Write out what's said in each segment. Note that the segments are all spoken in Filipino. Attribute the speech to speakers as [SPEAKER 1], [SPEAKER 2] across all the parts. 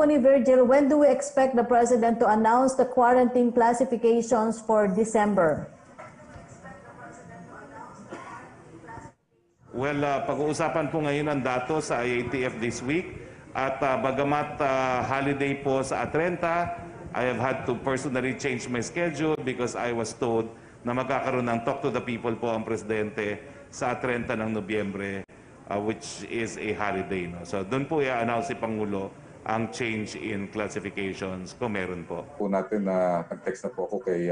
[SPEAKER 1] po ni Virgil, when do we expect the President to announce the quarantine classifications for December?
[SPEAKER 2] Well, pag-uusapan po ngayon ang datos sa IATF this week. At bagamat holiday po sa Atlanta, I have had to personally change my schedule because I was told na magkakaroon ng Talk to the People po ang Presidente sa 30 ng Nobyembre, which is a holiday. No? So doon po i-announce si Pangulo ang change in classifications kung meron po.
[SPEAKER 3] Po natin na nag-text na po ako kay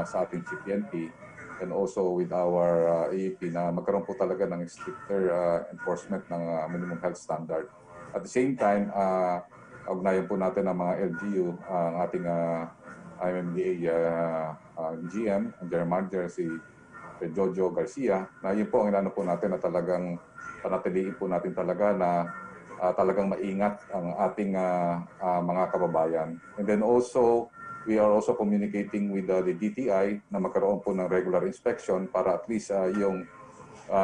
[SPEAKER 3] sa ating CPNP and also with our AEP na magkaroon po talaga ng stricter enforcement ng minimum health standard. At the same time, ugnayan po natin ang mga LGU, ang ating IMMDA GM, ang General Manager, si Jojo Garcia, na yun po ang inano po natin na talagang panatiliin po natin talaga na talagang maingat ang ating mga kababayan. And then also, we are also communicating with the DTI na magkaroon po ng regular inspection para at least yung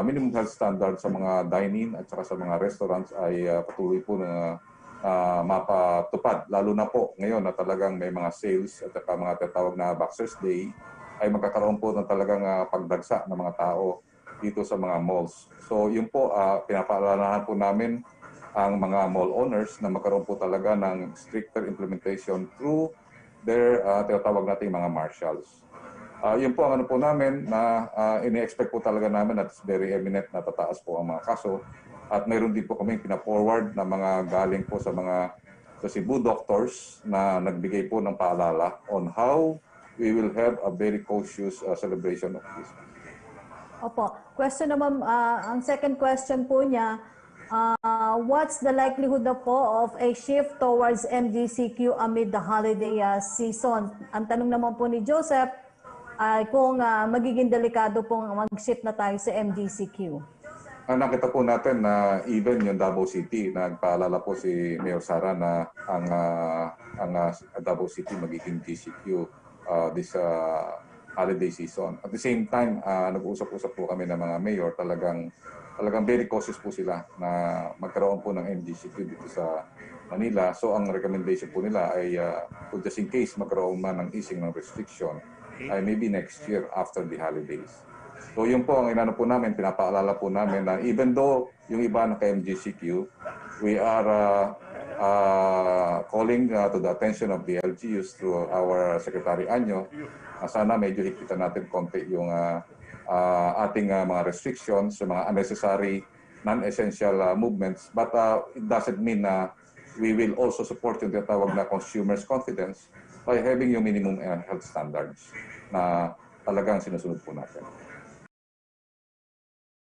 [SPEAKER 3] minimum health standard sa mga dine-in at saka sa mga restaurants ay patuloy po na mapatupad. Lalo na po ngayon na talagang may mga sales at saka mga tatawag na Boxers Day ay magkakaroon po ng talagang pagdagsa ng mga tao dito sa mga malls. So yun po, pinapaalalahan po namin ang mga mall owners na magkaroon po talaga ng stricter implementation through their tinatawag nating mga marshals. Yun po ang ano po namin na ini-expect po talaga namin at very eminent na tataas po ang mga kaso. At mayroon din po kami pina-forward na mga galing po sa mga sa Cebu doctors na nagbigay po ng paalala on how we will have a very cautious celebration of this.
[SPEAKER 1] Opo. Question naman, ang second question po niya, what's the likelihood na po of a shift towards MGCQ amid the holiday season? Ang tanong naman po ni Joseph, kung magiging delikado pong mag-shift na tayo sa MGCQ.
[SPEAKER 3] Nakita po natin na even yung Davao City, nagpaalala po si Mayor Sara na ang Davao City magiging GCQ this holiday season. At the same time, nag-uusap-usap po kami ng mga mayor, talagang very cautious po sila na magkaroon po ng MGCQ dito sa Manila. So ang recommendation po nila ay just in case magkaroon man ng easing ng restriction, ay maybe next year after the holidays. So yun po ang inano po namin, pinapaalala po namin na even though yung iba naka-MGCQ, we are calling to the attention of the LGUs through our Secretary Anyo. Sana medyo hikitan natin konti yung ating mga restrictions sa mga unnecessary, non-essential movements. But it doesn't mean na we will also support yung tinatawag na consumers' confidence by having yung minimum health standards na talagang sinusunod po natin.